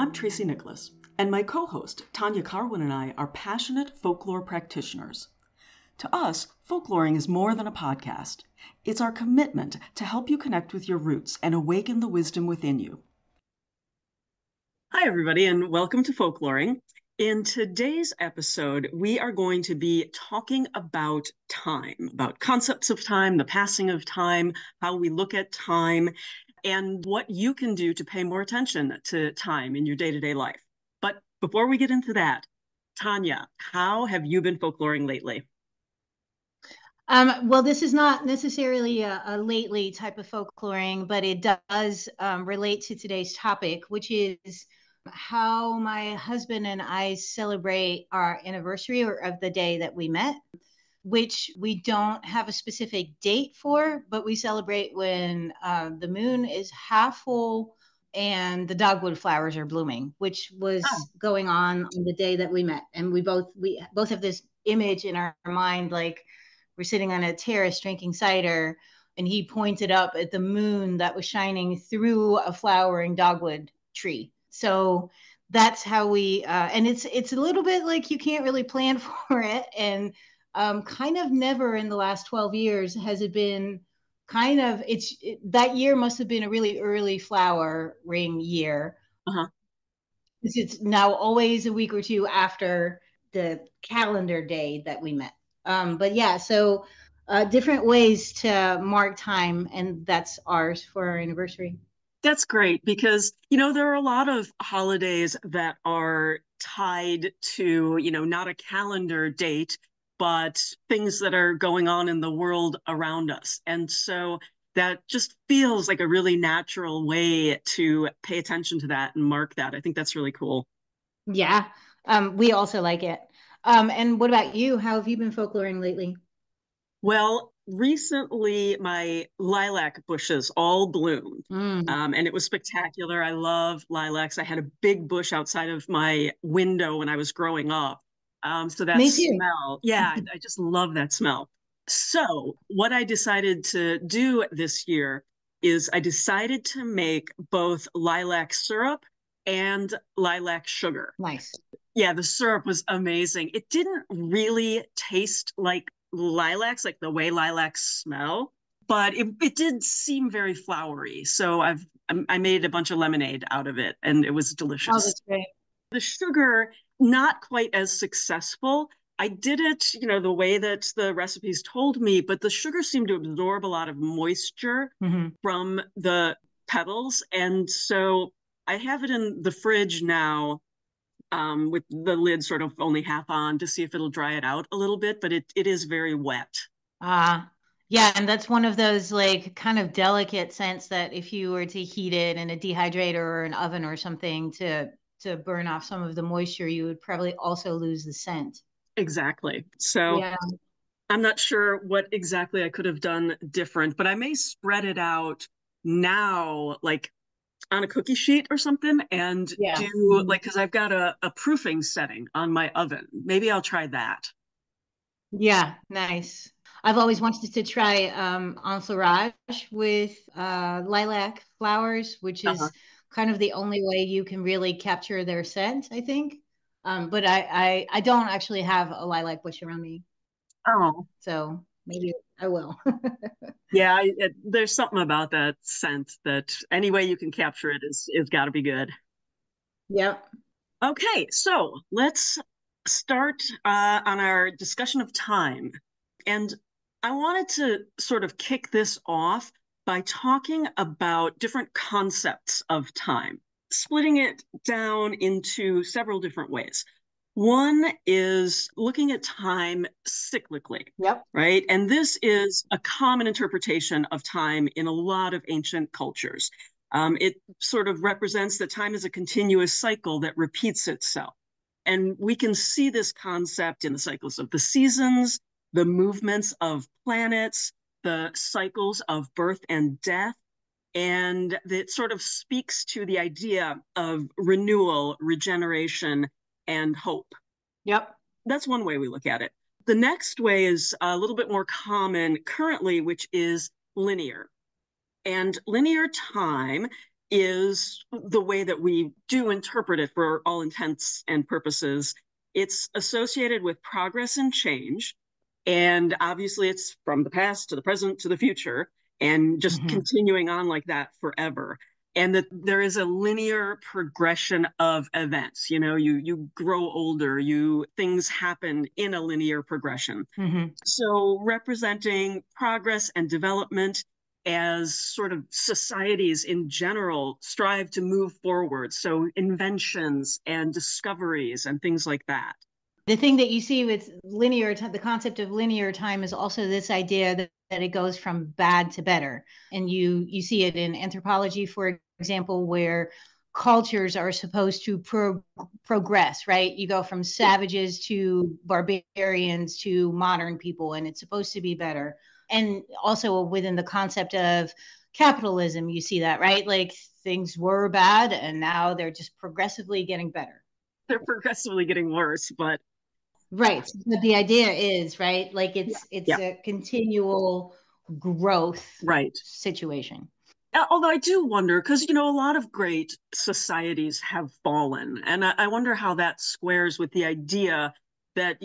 I'm Tracy Nicholas, and my co-host Tanya Carwyn and I are passionate folklore practitioners. To us, folkloring is more than a podcast. It's our commitment to help you connect with your roots and awaken the wisdom within you. Hi, everybody, and welcome to Folkloring. In today's episode, we are going to be talking about time, about concepts of time, the passing of time, how we look at time, and what you can do to pay more attention to time in your day-to-day life. But before we get into that, Tanya, how have you been folkloring lately? Well, this is not necessarily a lately type of folkloring, but it does relate to today's topic, which is how my husband and I celebrate our anniversary of the day that we met, which we don't have a specific date for, but we celebrate when the moon is half full and the dogwood flowers are blooming, which was going on the day that we met. And we both have this image in our mind, like we're sitting on a terrace drinking cider, and he pointed up at the moon that was shining through a flowering dogwood tree. So that's how we, and it's a little bit like you can't really plan for it. And kind of never in the last 12 years has it been kind of, that year must have been a really early flowering year. Uh-huh. It's now always a week or two after the calendar day that we met. But yeah, so different ways to mark time, and that's ours for our anniversary. That's great because, there are a lot of holidays that are tied to, not a calendar date, but things that are going on in the world around us. And so that just feels like a really natural way to pay attention to that and mark that. I think that's really cool. Yeah, we also like it. And what about you? How have you been folkloring lately? Well, recently my lilac bushes all bloomed. And it was spectacular. I love lilacs. I had a big bush outside of my window when I was growing up. So that Me too. smell, yeah, I just love that smell. So what I decided to do this year is I decided to make both lilac syrup and lilac sugar. Nice. Yeah, the syrup was amazing. It didn't really taste like lilacs, like the way lilacs smell, but it did seem very flowery. So I made a bunch of lemonade out of it, and it was Oh, delicious. that's great. The sugar, not quite as successful. I did it, the way that the recipes told me, but the sugar seemed to absorb a lot of moisture from the petals. And so I have it in the fridge now, with the lid sort of only half on to see if it'll dry it out a little bit, but it is very wet. Yeah, and that's one of those like kind of delicate scents that if you were to heat it in a dehydrator or an oven or something to burn off some of the moisture, you would probably also lose the scent. Exactly. So Yeah. I'm not sure what exactly I could have done different, but I may spread it out now, like on a cookie sheet or something, and Yeah. do like, because I've got a proofing setting on my oven. Maybe I'll try that. Yeah, nice. I've always wanted to try entourage with lilac flowers, which Uh-huh. is kind of the only way you can really capture their scent, I think. But I don't actually have a lilac bush around me, Oh, so maybe I will. yeah. There's something about that scent that any way you can capture it is got to be good. Yep. Okay, so let's start on our discussion of time. And I wanted to sort of kick this off by talking about different concepts of time, splitting it down into several different ways. One is looking at time cyclically, Yep. right? And this is a common interpretation of time in a lot of ancient cultures. It sort of represents that time is a continuous cycle that repeats itself. And we can see this concept in the cycles of the seasons, the movements of planets, the cycles of birth and death. And it sort of speaks to the idea of renewal, regeneration, and hope. Yep. That's one way we look at it. The next way is a little bit more common currently, which is linear. And linear time is the way that we do interpret it for all intents and purposes. It's associated with progress and change. And obviously, it's from the past to the present to the future, and just continuing on like that forever. And that there is a linear progression of events. You grow older, things happen in a linear progression. So representing progress and development as sort of societies in general strive to move forward. So inventions and discoveries and things like that. The thing that you see with the concept of linear time is also this idea that it goes from bad to better. And you see it in anthropology, for example, where cultures are supposed to progress, right? You go from savages to barbarians to modern people, and it's supposed to be better. And also within the concept of capitalism, you see that, right? Like things were bad and now they're just progressively getting better. They're progressively getting worse, but right. But the idea is, right, like it's yeah. a continual growth right. situation. Although I do wonder, because, a lot of great societies have fallen. And I wonder how that squares with the idea that,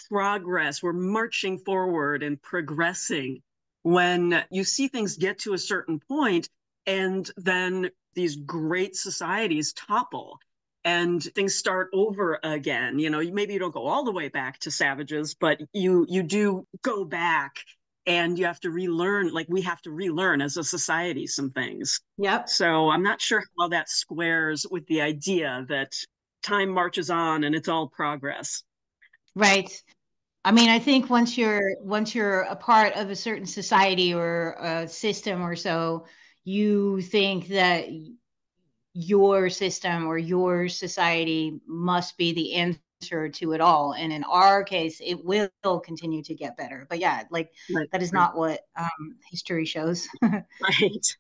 progress, we're marching forward and progressing when you see things get to a certain point and then these great societies topple and things start over again. Maybe you don't go all the way back to savages, but you do go back and you have to relearn, like we have to relearn as a society some things. Yep. So I'm not sure how that squares with the idea that time marches on and it's all progress. Right. I mean, I think once you're a part of a certain society or a system or so, you think that your system or your society must be the answer to it all. And in our case, it will continue to get better. But yeah, like that is not what history shows. Right.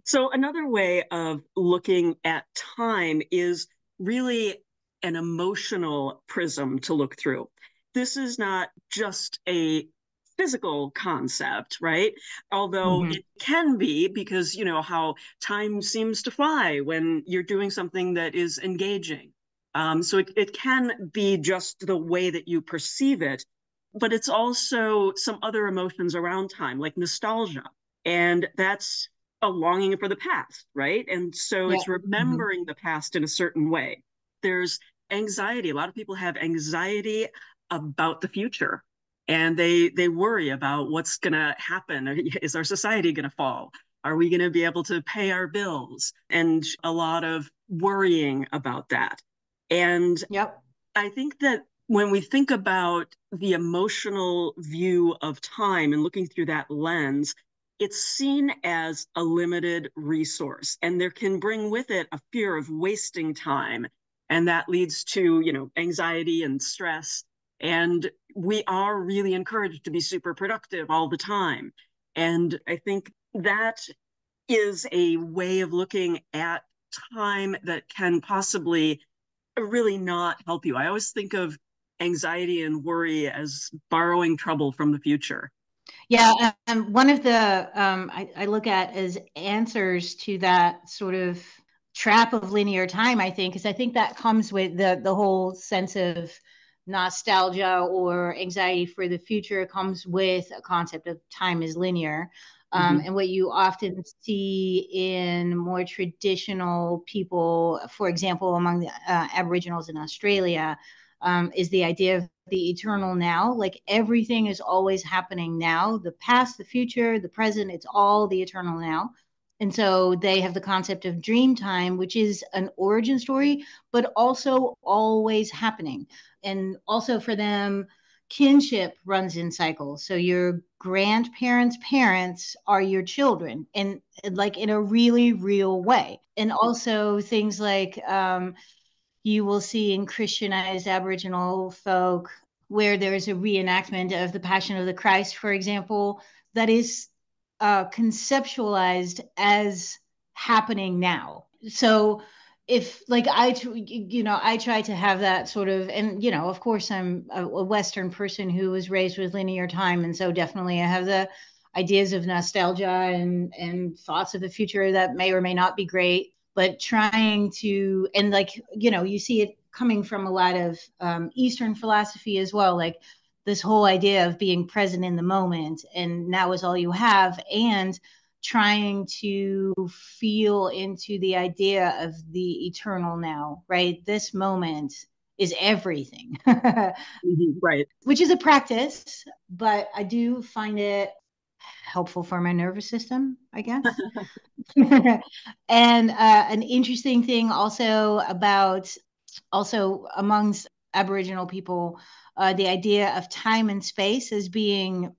So another way of looking at time is really an emotional prism to look through. This is not just a physical concept, right? Although it can be, because how time seems to fly when you're doing something that is engaging. So it can be just the way that you perceive it, but it's also some other emotions around time, like nostalgia. And that's a longing for the past, right? And so it's remembering the past in a certain way. There's anxiety. A lot of people have anxiety about the future, and they worry about what's going to happen. Is our society going to fall? Are we going to be able to pay our bills? And a lot of worrying about that. And I think that when we think about the emotional view of time and looking through that lens, it's seen as a limited resource, and there can bring with it a fear of wasting time. And that leads to, anxiety and stress. And we are really encouraged to be super productive all the time. And I think that is a way of looking at time that can possibly really not help you. I always think of anxiety and worry as borrowing trouble from the future. Yeah, one of the I look at as answers to that sort of trap of linear time, I think, because I think that comes with the whole sense of nostalgia or anxiety for the future comes with a concept of time is linear. And what you often see in more traditional people, for example, among the Aboriginals in Australia, is the idea of the eternal now. Like everything is always happening now, the past, the future, the present, it's all the eternal now. And so they have the concept of dream time, which is an origin story, but also always happening. And also for them, kinship runs in cycles. So your grandparents' parents are your children, and like in a really real way. And also things like you will see in Christianized Aboriginal folk where there's a reenactment of the Passion of the Christ, for example, that is conceptualized as happening now. So if like I try to have that sort of, and of course I'm a Western person who was raised with linear time, and so definitely I have the ideas of nostalgia and thoughts of the future that may or may not be great. but trying to, and like, you see it coming from a lot of Eastern philosophy as well, like this whole idea of being present in the moment and now is all you have, and trying to feel into the idea of the eternal now, right? This moment is everything. Right. Which is a practice, but I do find it helpful for my nervous system, I guess. And an interesting thing also about, also amongst Aboriginal people, the idea of time and space as being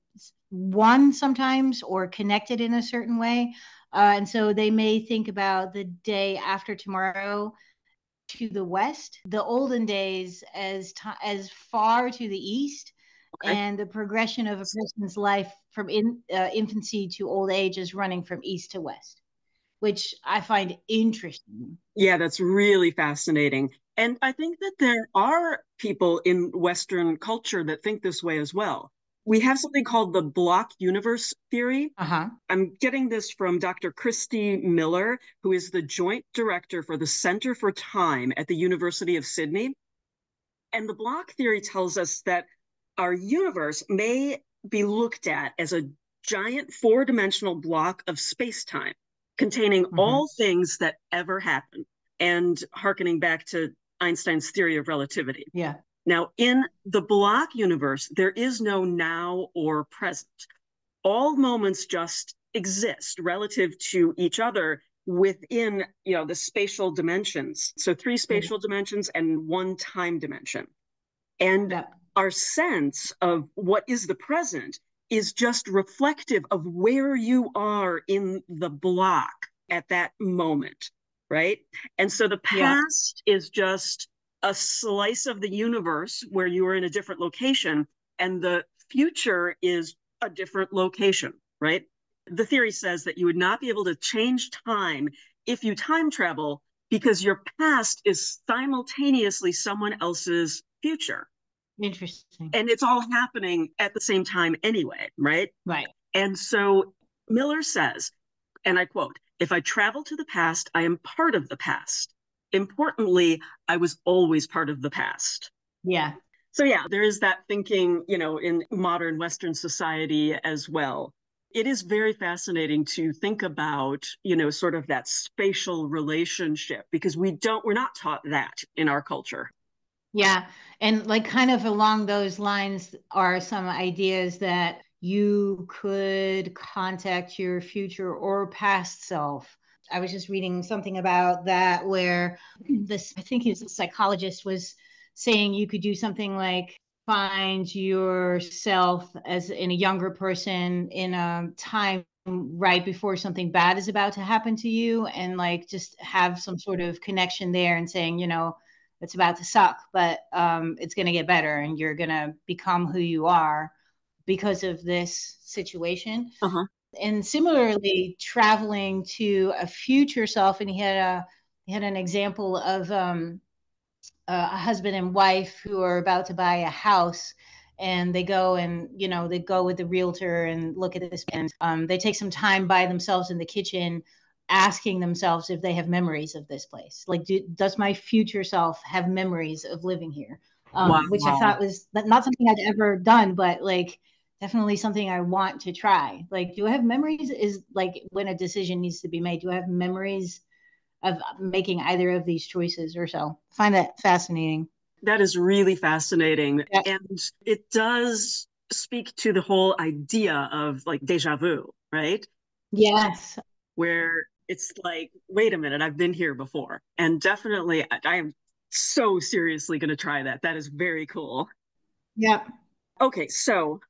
one sometimes or connected in a certain way. And so they may think about the day after tomorrow to the west, the olden days as far to the east, Okay. and the progression of a person's life from infancy to old age is running from east to west, which I find interesting. Yeah, that's really fascinating. And I think that there are people in Western culture that think this way as well. We have something called the block universe theory. Uh-huh. I'm getting this from Dr. Christy Miller, who is the joint director for the Center for Time at the University of Sydney. And the block theory tells us that our universe may be looked at as a giant four-dimensional block of space-time containing all things that ever happened, and hearkening back to Einstein's theory of relativity. Yeah. Now, in the block universe, there is no now or present. All moments just exist relative to each other within, the spatial dimensions. So 3 spatial dimensions and 1 time dimension. And Yeah. our sense of what is the present is just reflective of where you are in the block at that moment, right? And so the past is just a slice of the universe where you are in a different location, and the future is a different location, right? The theory says that you would not be able to change time if you time travel, because your past is simultaneously someone else's future. Interesting. And it's all happening at the same time anyway, right? Right. And so Miller says, and I quote, "If I travel to the past, I am part of the past. Importantly, I was always part of the past." Yeah. So yeah, there is that thinking, in modern Western society as well. It is very fascinating to think about, sort of that spatial relationship, because we're not taught that in our culture. Yeah. And like kind of along those lines are some ideas that you could contact your future or past self. I was just reading something about that where this, I think he's a psychologist, was saying you could do something like find yourself as in a younger person in a time right before something bad is about to happen to you, and like just have some sort of connection there and saying, it's about to suck, but it's going to get better and you're going to become who you are because of this situation. Uh-huh. And similarly, traveling to a future self, and he had an example of a husband and wife who are about to buy a house, and they go and they go with the realtor and look at this, and they take some time by themselves in the kitchen asking themselves if they have memories of this place, like does my future self have memories of living here. Wow. Which I thought was not something I'd ever done, but like definitely something I want to try. Like, do I have memories, is like when a decision needs to be made, do I have memories of making either of these choices or so? I find that fascinating. That is really fascinating. Yeah. And it does speak to the whole idea of like deja vu, right? Yes. Where it's like, wait a minute, I've been here before. And definitely, I am so seriously going to try that. That is very cool. Yeah. Okay, so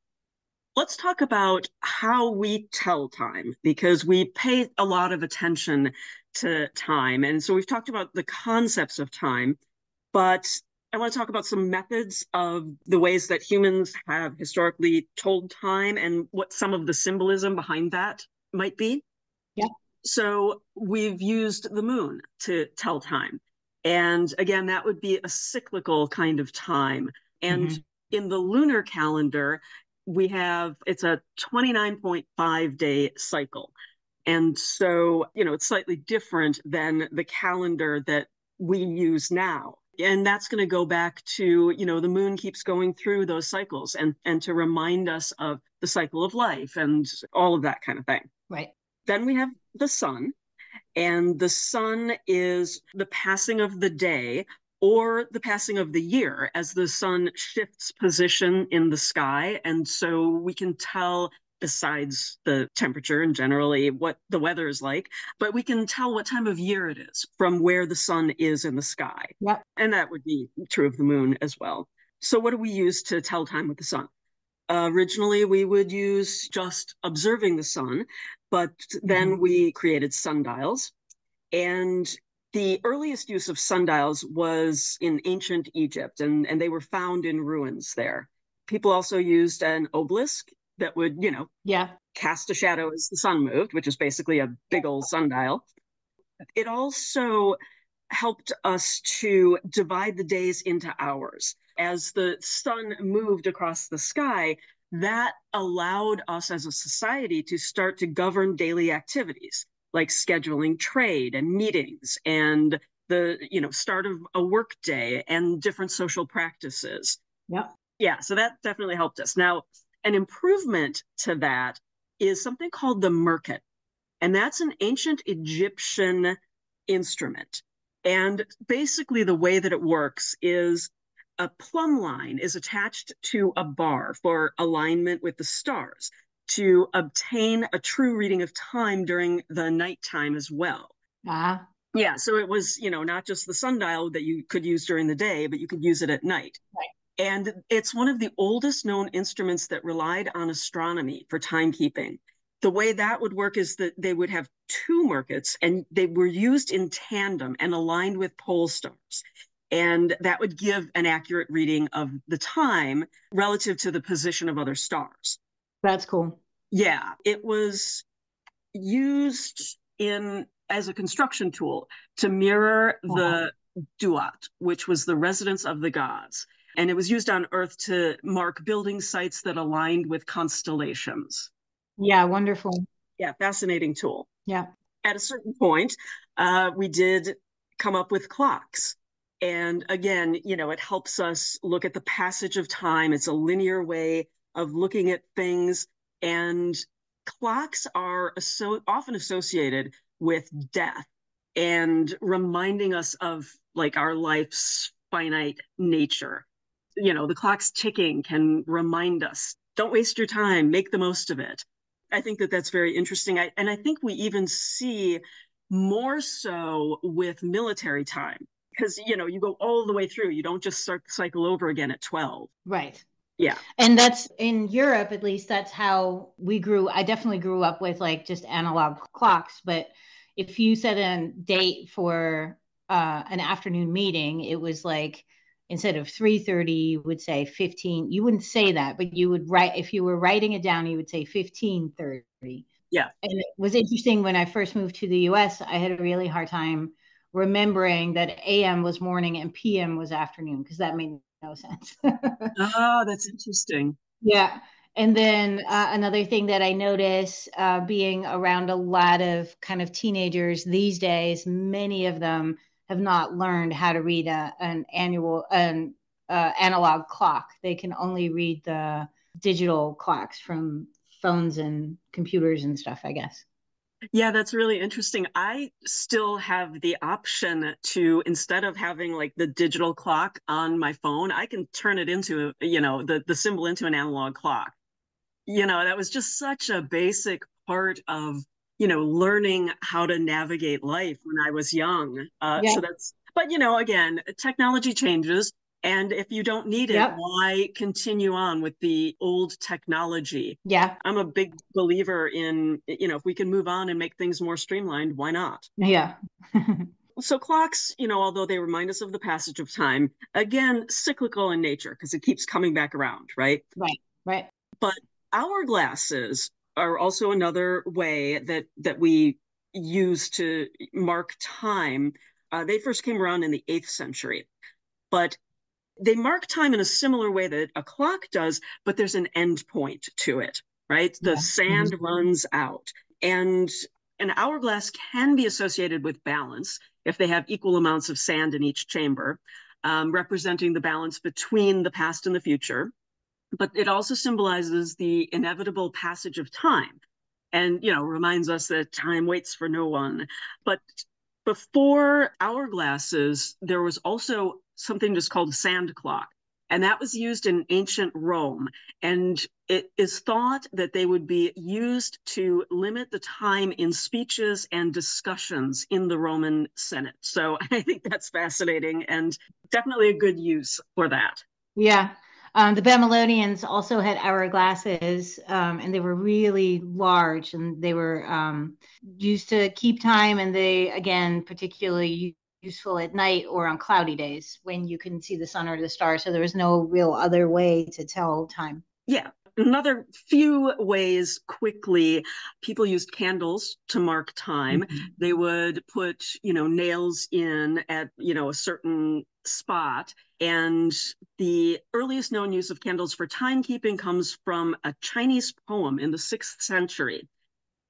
let's talk about how we tell time, because we pay a lot of attention to time. And so we've talked about the concepts of time, but I want to talk about some methods of the ways that humans have historically told time and what some of the symbolism behind that might be. Yeah. So we've used the moon to tell time. And again, that would be a cyclical kind of time. And in the lunar calendar, it's a 29.5 day cycle. And so, it's slightly different than the calendar that we use now. And that's going to go back to, the moon keeps going through those cycles and to remind us of the cycle of life and all of that kind of thing. Right. Then we have the sun, and the sun is the passing of the day or the passing of the year as the sun shifts position in the sky. And so we can tell, besides the temperature and generally what the weather is like, but we can tell what time of year it is from where the sun is in the sky. Yep. And that would be true of the moon as well. So what do we use to tell time with the sun? Originally, we would use just observing the sun, but then we created sundials. And the earliest use of sundials was in ancient Egypt, and they were found in ruins there. People also used an obelisk that would, cast a shadow as the sun moved, which is basically a big old sundial. It also helped us to divide the days into hours. As the sun moved across the sky, that allowed us as a society to start to govern daily activities like scheduling trade and meetings and the start of a work day and different social practices. Yep. Yeah, so that definitely helped us. Now, an improvement to that is something called the merkit, and that's an ancient Egyptian instrument. And basically the way that it works is a plumb line is attached to a bar for alignment with the stars to obtain a true reading of time during the nighttime as well. Yeah, so it was, not just the sundial that you could use during the day, but you could use it at night. Right. And it's one of the oldest known instruments that relied on astronomy for timekeeping. The way that would work is that they would have two merkits, and they were used in tandem and aligned with pole stars. And that would give an accurate reading of the time relative to the position of other stars. That's cool. Yeah, it was used as a construction tool to mirror the Duat, which was the residence of the gods. And it was used on Earth to mark building sites that aligned with constellations. Yeah, wonderful. Yeah, fascinating tool. Yeah. At a certain point, we did come up with clocks. And again, it helps us look at the passage of time. It's a linear way of looking at things. And clocks are often associated with death and reminding us of like our life's finite nature. The clock's ticking can remind us, don't waste your time, make the most of it. I think that that's very interesting. And I think we even see more so with military time because, you go all the way through. You don't just start the cycle over again at 12. Right. Yeah. And that's in Europe, at least that's how we grew. I definitely grew up with like just analog clocks. But if you set a date for an afternoon meeting, it was like instead of 3:30, you would say 15. You wouldn't say that, but you would write, if you were writing it down, you would say 15:30. Yeah. And it was interesting when I first moved to the US, I had a really hard time remembering that AM was morning and PM was afternoon because that made no sense. Oh, that's interesting. Yeah. And then another thing that I notice being around a lot of kind of teenagers these days, many of them have not learned how to read an analog clock. They can only read the digital clocks from phones and computers and stuff, I guess. Yeah, that's really interesting. I still have the option to, instead of having like the digital clock on my phone, I can turn it into, the symbol into an analog clock. That was just such a basic part of, learning how to navigate life when I was young. Yeah. So but again, technology changes. And if you don't need it, Yep. why continue on with the old technology? Yeah. I'm a big believer in, if we can move on and make things more streamlined, why not? Yeah. So clocks, although they remind us of the passage of time, again, cyclical in nature because it keeps coming back around, right? Right. But hourglasses are also another way that we use to mark time. They first came around in the 8th century, but they mark time in a similar way that a clock does, but there's an end point to it, right? The sand runs out. And An hourglass can be associated with balance if they have equal amounts of sand in each chamber, representing the balance between the past and the future. But it also symbolizes the inevitable passage of time and, reminds us that time waits for no one. But before hourglasses, there was also something just called a sand clock. And that was used in ancient Rome. And it is thought that they would be used to limit the time in speeches and discussions in the Roman Senate. So I think that's fascinating and definitely a good use for that. Yeah. The Babylonians also had hourglasses, and they were really large, and they were used to keep time. And they, again, particularly useful at night or on cloudy days when you couldn't see the sun or the stars. So there was no real other way to tell time. Yeah. Another few ways quickly, people used candles to mark time. Mm-hmm. They would put, nails in at, a certain spot. And the earliest known use of candles for timekeeping comes from a Chinese poem in the 6th century.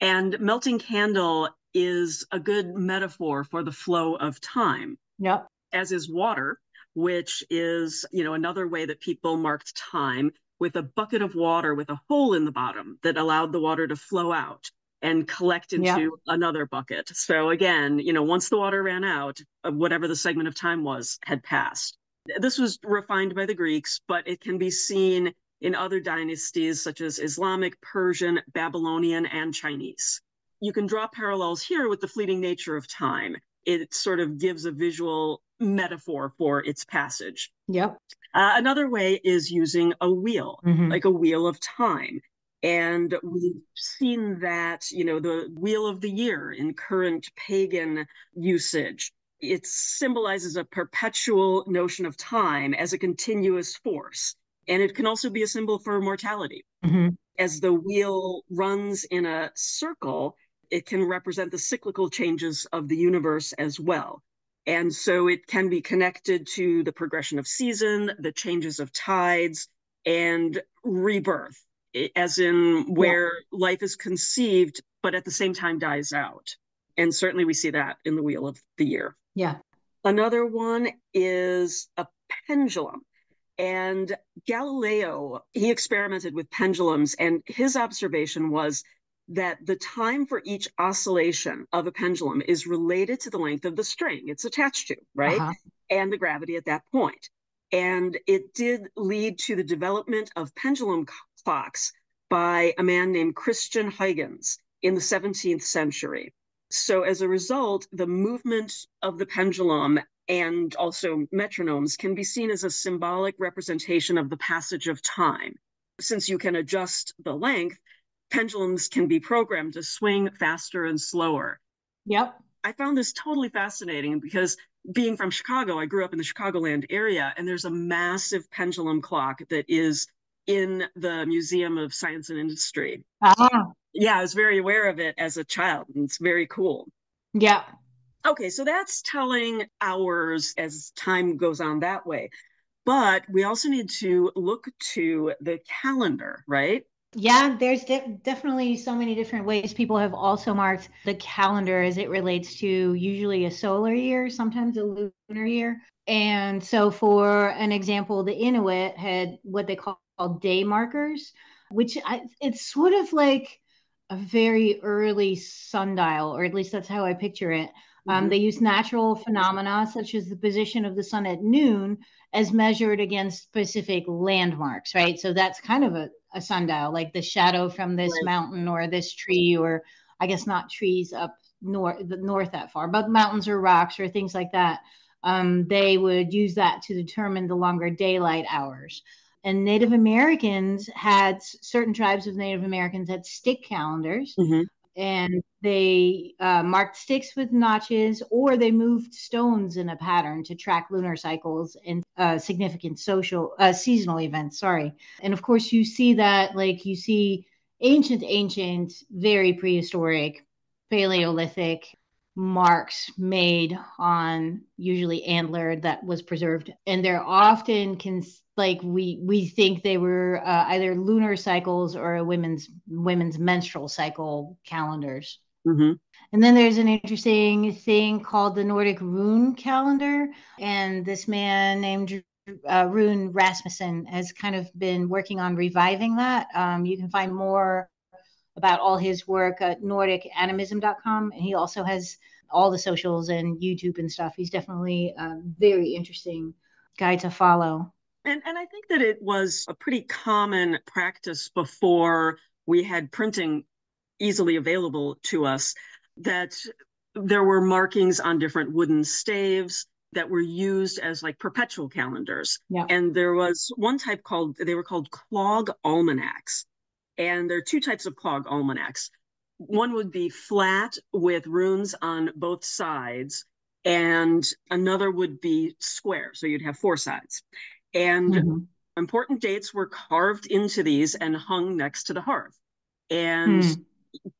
And melting candle is a good metaphor for the flow of time. Yep. As is water, which is, another way that people marked time, with a bucket of water with a hole in the bottom that allowed the water to flow out and collect into another bucket. So again, once the water ran out, whatever the segment of time was had passed. This was refined by the Greeks, but it can be seen in other dynasties such as Islamic, Persian, Babylonian, and Chinese. You can draw parallels here with the fleeting nature of time. It sort of gives a visual metaphor for its passage. Yep. Another way is using a wheel, like a wheel of time. And we've seen that, the wheel of the year in current pagan usage. It symbolizes a perpetual notion of time as a continuous force. And it can also be a symbol for mortality. Mm-hmm. As the wheel runs in a circle, it can represent the cyclical changes of the universe as well. And so it can be connected to the progression of season, the changes of tides, and rebirth, as in where life is conceived, but at the same time dies out. And certainly we see that in the Wheel of the Year. Yeah. Another one is a pendulum. And Galileo, he experimented with pendulums, and his observation was that the time for each oscillation of a pendulum is related to the length of the string it's attached to, right? Uh-huh. And the gravity at that point. And it did lead to the development of pendulum clocks by a man named Christian Huygens in the 17th century. So as a result, the movement of the pendulum and also metronomes can be seen as a symbolic representation of the passage of time. Since you can adjust the length, pendulums can be programmed to swing faster and slower. Yep. I found this totally fascinating because being from Chicago, I grew up in the Chicagoland area, and there's a massive pendulum clock that is in the Museum of Science and Industry. Ah. Yeah, I was very aware of it as a child, and it's very cool. Yeah. Okay, so that's telling hours as time goes on that way. But we also need to look to the calendar, right? Yeah, there's definitely so many different ways people have also marked the calendar as it relates to usually a solar year, sometimes a lunar year. And so for an example, the Inuit had what they call day markers, which it's sort of like a very early sundial, or at least that's how I picture it. They use natural phenomena such as the position of the sun at noon as measured against specific landmarks, right? So that's kind of a sundial, like the shadow from this mountain or this tree, or I guess not trees up north that far, but mountains or rocks or things like that. They would use that to determine the longer daylight hours. And Native Americans certain tribes of Native Americans had stick calendars. Mm-hmm. And they marked sticks with notches, or they moved stones in a pattern to track lunar cycles and significant seasonal events. And of course, you see that, like you see ancient, very prehistoric, Paleolithic marks made on usually antler that was preserved, and they're often we think they were either lunar cycles or a women's menstrual cycle calendars. Mm-hmm. And then there's an interesting thing called the Nordic rune calendar. And this man named Rune Rasmussen has kind of been working on reviving that. You can find more about all his work at nordicanimism.com. And he also has all the socials and YouTube and stuff. He's definitely a very interesting guy to follow. And I think that it was a pretty common practice before we had printing easily available to us, that there were markings on different wooden staves that were used as like perpetual calendars. Yeah. And there was one type they were called clog almanacs. And there are two types of clog almanacs. One would be flat with runes on both sides, and another would be square. So you'd have four sides. And important dates were carved into these and hung next to the hearth. And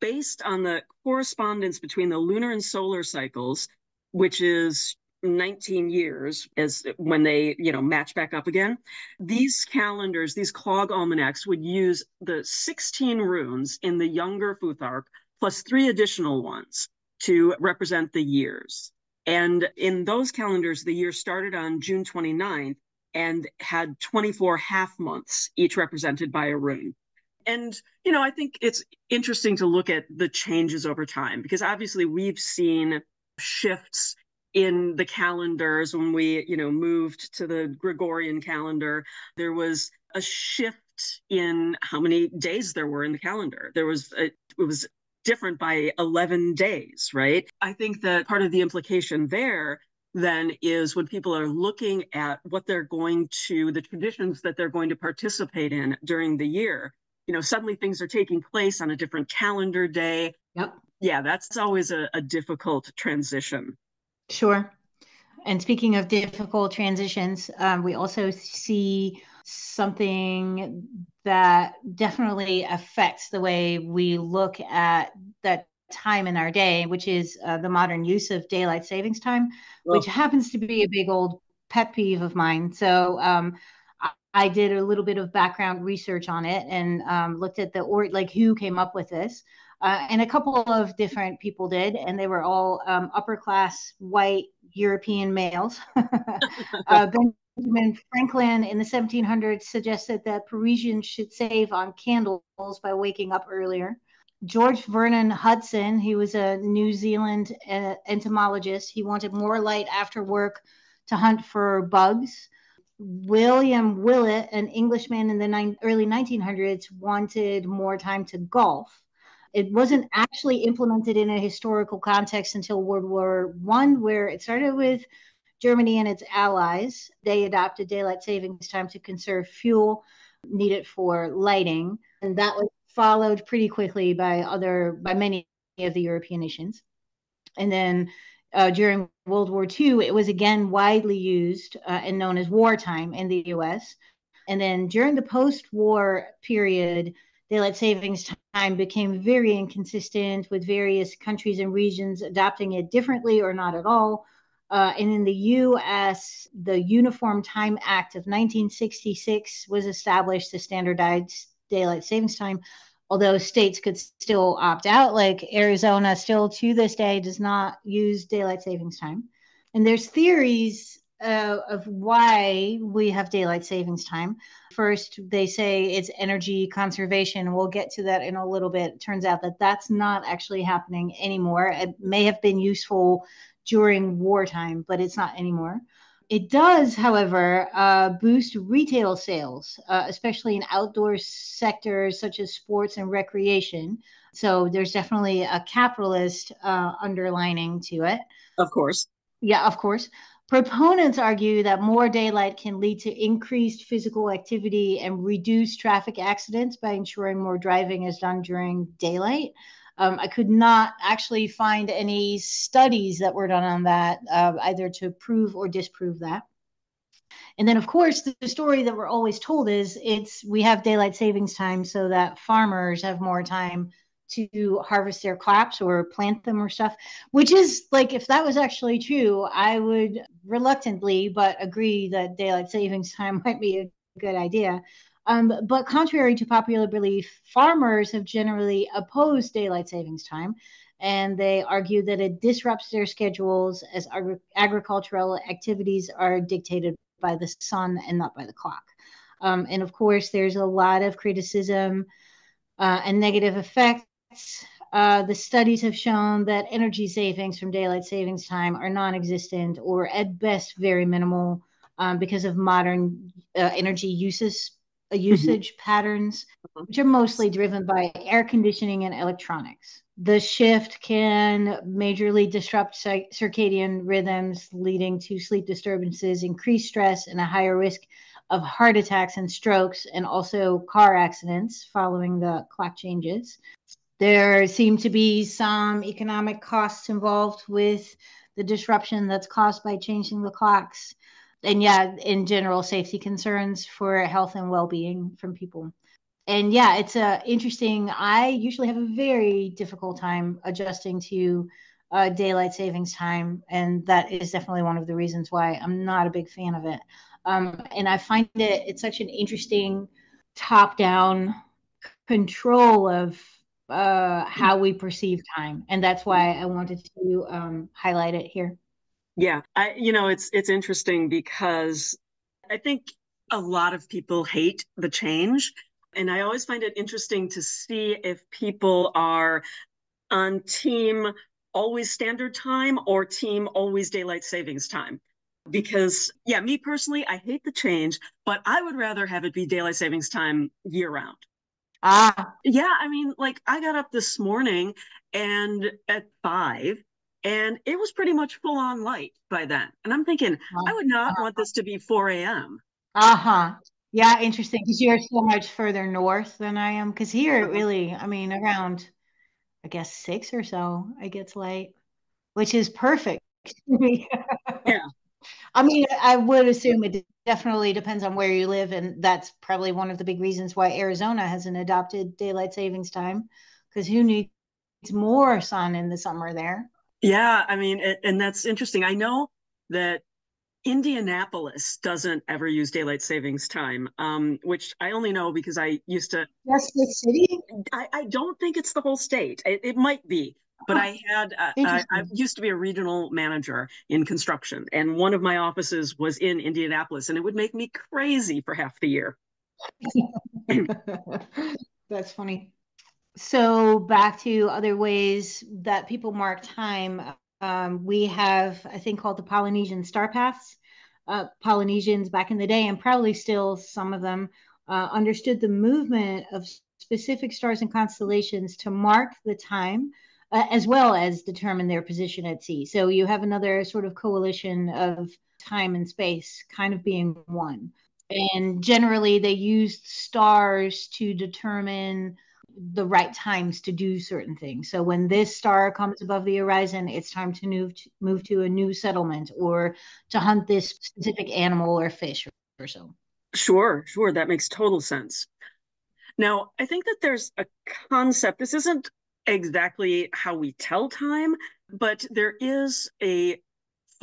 based on the correspondence between the lunar and solar cycles, which is 19 years as when they match back up again, these calendars, these clog almanacs, would use the 16 runes in the younger Futhark plus 3 additional ones to represent the years. And in those calendars, the year started on June 29th and had 24 half months, each represented by a rune. And, I think it's interesting to look at the changes over time, because obviously we've seen shifts in the calendars. When we, moved to the Gregorian calendar, there was a shift in how many days there were in the calendar. It was different by 11 days, right? I think that part of the implication there then is when people are looking at what the traditions that they're going to participate in during the year, suddenly things are taking place on a different calendar day. Yep. Yeah, that's always a difficult transition. Sure. And speaking of difficult transitions, we also see something that definitely affects the way we look at that time in our day, which is the modern use of daylight savings time, which happens to be a big old pet peeve of mine. So I did a little bit of background research on it and looked at who came up with this. And a couple of different people did, and they were all upper class white European males. Benjamin Franklin in the 1700s suggested that Parisians should save on candles by waking up earlier. George Vernon Hudson, he was a New Zealand entomologist. He wanted more light after work to hunt for bugs. William Willett, an Englishman in the early 1900s, wanted more time to golf. It wasn't actually implemented in a historical context until World War I, where it started with Germany and its allies. They adopted daylight savings time to conserve fuel needed for lighting, and that was followed pretty quickly by many of the European nations. And then during World War II, it was again widely used and known as wartime in the US. And then during the post-war period, daylight savings time became very inconsistent, with various countries and regions adopting it differently or not at all. And in the US, the Uniform Time Act of 1966 was established to standardize daylight savings time, although states could still opt out. Like Arizona still to this day does not use daylight savings time. And there's theories of why we have daylight savings time. First, they say it's energy conservation. We'll get to that in a little bit. It turns out that that's not actually happening anymore. It may have been useful during wartime, but it's not anymore. It does, however, boost retail sales, especially in outdoor sectors such as sports and recreation. So there's definitely a capitalist underlining to it. Of course. Yeah, of course. Proponents argue that more daylight can lead to increased physical activity and reduce traffic accidents by ensuring more driving is done during daylight. I could not actually find any studies that were done on that, either to prove or disprove that. And then, of course, the story that we're always told is we have daylight savings time so that farmers have more time to harvest their crops or plant them or stuff, which is like, if that was actually true, I would reluctantly but agree that daylight savings time might be a good idea. But contrary to popular belief, farmers have generally opposed daylight savings time. And they argue that it disrupts their schedules as agricultural activities are dictated by the sun and not by the clock. And of course, there's a lot of criticism and negative effects. The studies have shown that energy savings from daylight savings time are non-existent or at best very minimal because of modern energy usage patterns, which are mostly driven by air conditioning and electronics. The shift can majorly disrupt circadian rhythms, leading to sleep disturbances, increased stress, and a higher risk of heart attacks and strokes, and also car accidents following the clock changes. There seem to be some economic costs involved with the disruption that's caused by changing the clocks. And yeah, in general, safety concerns for health and well-being from people. And yeah, it's interesting. I usually have a very difficult time adjusting to daylight savings time, and that is definitely one of the reasons why I'm not a big fan of it. And I find it's such an interesting top-down control of how we perceive time, and that's why I wanted to highlight it here. Yeah, it's interesting because I think a lot of people hate the change. And I always find it interesting to see if people are on team always standard time or team always daylight savings time. Because, yeah, me personally, I hate the change, but I would rather have it be daylight savings time year round. Yeah, I mean, like I got up this morning and at 5, and it was pretty much full on light by then. And I'm thinking, I would not want this to be 4 a.m. Uh-huh. Yeah, interesting. Because you're so much further north than I am. Because here, it really, I mean, around, I guess, 6 or so, it gets light, which is perfect. Yeah. I mean, I would assume it definitely depends on where you live, and that's probably one of the big reasons why Arizona hasn't adopted daylight savings time, because who needs more sun in the summer there? Yeah, I mean, and that's interesting. I know that Indianapolis doesn't ever use daylight savings time, which I only know because I used to. That's the city? I don't think it's the whole state. It might be, but Huh, I interesting. used to be a regional manager in construction, and one of my offices was in Indianapolis, and it would make me crazy for half the year. That's funny. So back to other ways that people mark time. We have a thing called the Polynesian star paths. Polynesians back in the day, and probably still some of them, understood the movement of specific stars and constellations to mark the time, as well as determine their position at sea. So you have another sort of coalition of time and space kind of being one. And generally, they used stars to determine the right times to do certain things. So when this star comes above the horizon, it's time to move to a new settlement or to hunt this specific animal or fish or so. Sure, sure, that makes total sense. Now, I think that there's a concept. This isn't exactly how we tell time, but there is a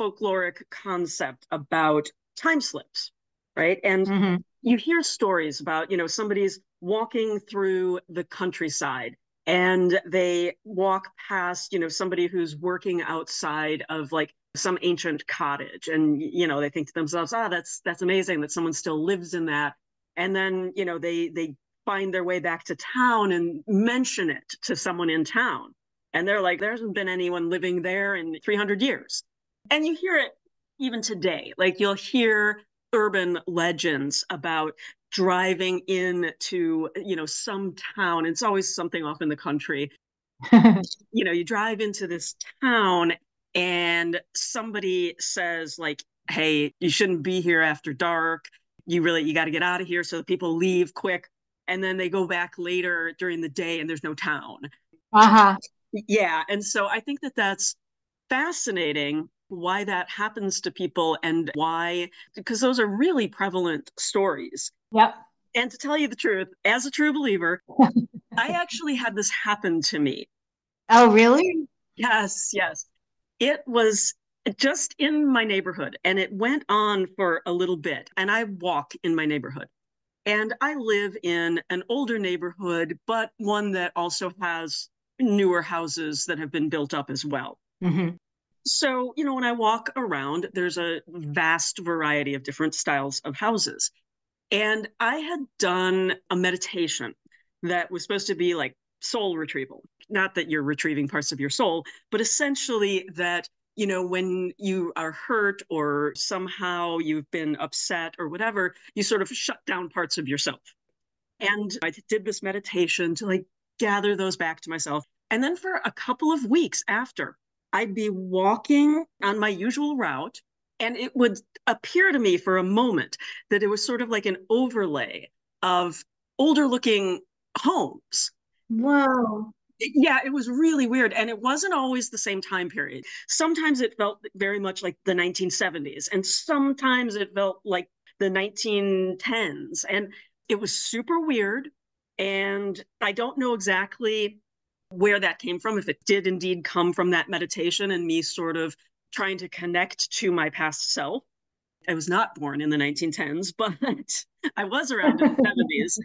folkloric concept about time slips, right? And Mm-hmm. you hear stories about, somebody's walking through the countryside and they walk past, somebody who's working outside of like some ancient cottage. And, they think to themselves, that's amazing that someone still lives in that. And then, they find their way back to town and mention it to someone in town. And they're like, there hasn't been anyone living there in 300 years. And you hear it even today. Like you'll hear urban legends about driving into, some town. It's always something off in the country. You drive into this town and somebody says like, hey, you shouldn't be here after dark. You got to get out of here. So the people leave quick. And then they go back later during the day and there's no town. Uh-huh. Yeah. And so I think that that's fascinating why that happens to people and why, because those are really prevalent stories. Yep. And to tell you the truth, as a true believer, I actually had this happen to me. Oh, really? Yes, yes. It was just in my neighborhood and it went on for a little bit. And I walk in my neighborhood. And I live in an older neighborhood, but one that also has newer houses that have been built up as well. Mm-hmm. So, when I walk around, there's a vast variety of different styles of houses. And I had done a meditation that was supposed to be like soul retrieval. Not that you're retrieving parts of your soul, but essentially that, when you are hurt or somehow you've been upset or whatever, you sort of shut down parts of yourself. And I did this meditation to like gather those back to myself. And then for a couple of weeks after, I'd be walking on my usual route, and it would appear to me for a moment that it was sort of like an overlay of older looking homes. Wow. Yeah, it was really weird. And it wasn't always the same time period. Sometimes it felt very much like the 1970s, and sometimes it felt like the 1910s. And it was super weird. And I don't know exactly where that came from, if it did indeed come from that meditation and me sort of trying to connect to my past self. I was not born in the 1910s, but I was around in the 70s,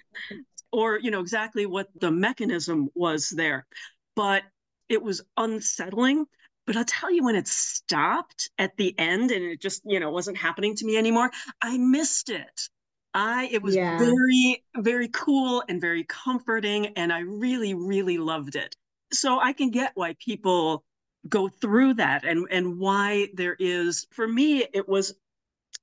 or exactly what the mechanism was there. But it was unsettling. But I'll tell you, when it stopped at the end and it just wasn't happening to me anymore, I missed it. It was Yeah. very, very cool and very comforting, and I really, really loved it. So I can get why people go through that, and why there is, for me, it was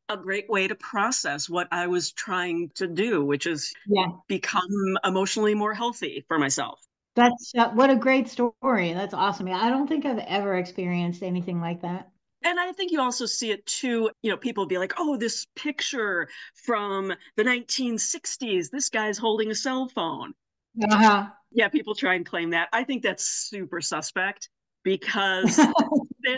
a great way to process what I was trying to do, which is Yeah. become emotionally more healthy for myself. That's what a great story. That's awesome. Yeah, I don't think I've ever experienced anything like that. And I think you also see it too. People be like, oh, this picture from the 1960s, this guy's holding a cell phone. Uh-huh. Yeah, people try and claim that. I think that's super suspect, because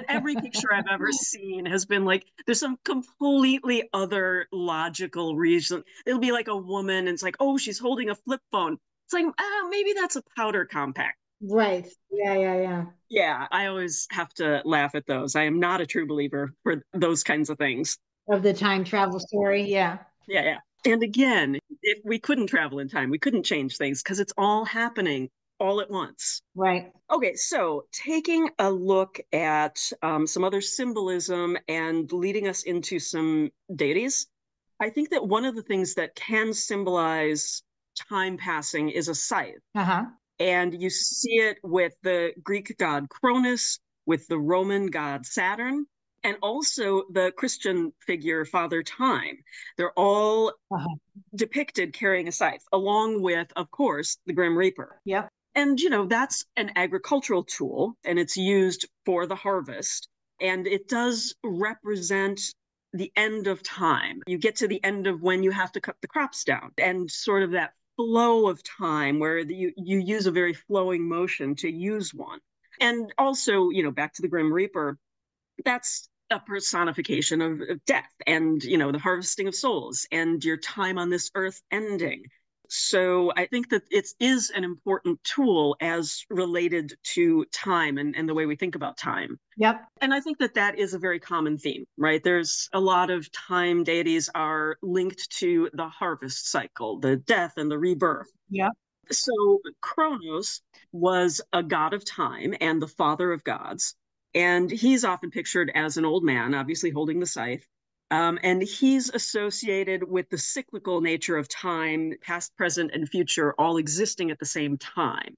every picture I've ever seen has been like, there's some completely other logical reason. It'll be like a woman and it's like, oh, she's holding a flip phone. It's like, maybe that's a powder compact. Right. Yeah, yeah, yeah. Yeah, I always have to laugh at those. I am not a true believer for those kinds of things. Of the time travel story. Yeah. Yeah, yeah. And again, if we couldn't travel in time, we couldn't change things because it's all happening all at once. Right. Okay, so taking a look at some other symbolism and leading us into some deities, I think that one of the things that can symbolize time passing is a scythe. Uh-huh. And you see it with the Greek god Cronus, with the Roman god Saturn, and also the Christian figure Father Time. They're all Uh-huh. depicted carrying a scythe, along with, of course, the Grim Reaper. Yep. And, that's an agricultural tool, and it's used for the harvest. And it does represent the end of time. You get to the end of when you have to cut the crops down, and sort of that flow of time where you use a very flowing motion to use one. And also, back to the Grim Reaper, that's a personification of death and, the harvesting of souls and your time on this earth ending. So I think that it is an important tool as related to time and the way we think about time. Yep. And I think that that is a very common theme, right? There's a lot of time deities are linked to the harvest cycle, the death and the rebirth. Yep. So Kronos was a god of time and the father of gods. And he's often pictured as an old man, obviously holding the scythe. And he's associated with the cyclical nature of time, past, present, and future, all existing at the same time,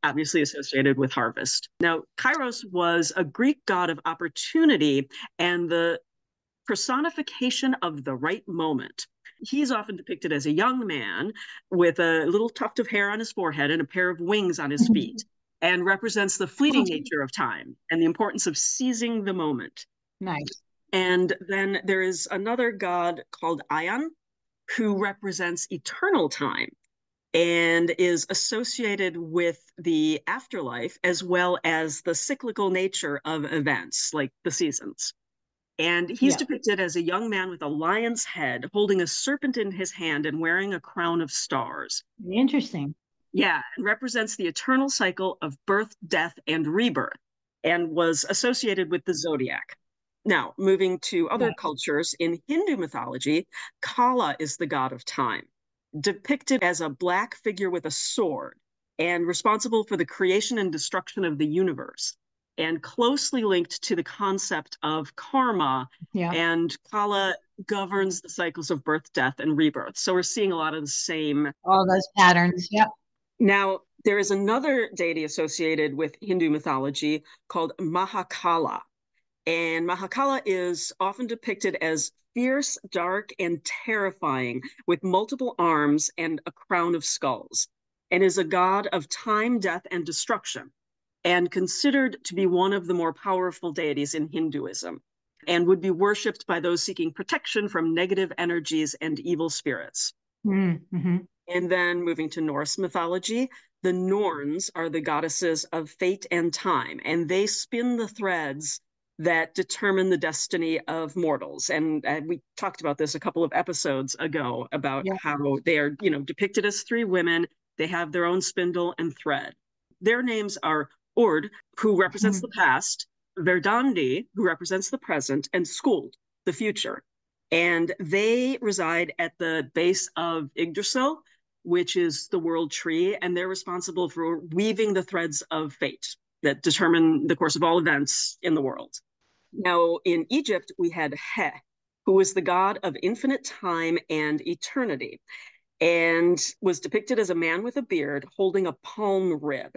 obviously associated with harvest. Now, Kairos was a Greek god of opportunity and the personification of the right moment. He's often depicted as a young man with a little tuft of hair on his forehead and a pair of wings on his feet, and represents the fleeting nature of time and the importance of seizing the moment. Nice. And then there is another god called Ion, who represents eternal time and is associated with the afterlife as well as the cyclical nature of events like the seasons. And he's Yeah. depicted as a young man with a lion's head, holding a serpent in his hand and wearing a crown of stars. Interesting. Yeah, and represents the eternal cycle of birth, death, and rebirth, and was associated with the zodiac. Now, moving to other cultures, in Hindu mythology, Kala is the god of time, depicted as a black figure with a sword. and responsible for the creation and destruction of the universe, and closely linked to the concept of karma. Yeah. And Kala governs the cycles of birth, death, and rebirth. So we're seeing a lot of the same. All those patterns. Yep. Now, there is another deity associated with Hindu mythology called Mahakala. And Mahakala is often depicted as fierce, dark, and terrifying, with multiple arms and a crown of skulls, and is a god of time, death, and destruction, and considered to be one of the more powerful deities in Hinduism, and would be worshipped by those seeking protection from negative energies and evil spirits. Mm-hmm. And then moving to Norse mythology, the Norns are the goddesses of fate and time, and they spin the threads that determine the destiny of mortals. And we talked about this a couple of episodes ago about how they are, depicted as three women. They have their own spindle and thread. Their names are Ord, who represents the past, Verdandi, who represents the present, and Skuld, the future. And they reside at the base of Yggdrasil, which is the world tree, and they're responsible for weaving the threads of fate that determine the course of all events in the world. Now, in Egypt, we had He, who was the god of infinite time and eternity, and was depicted as a man with a beard holding a palm rib.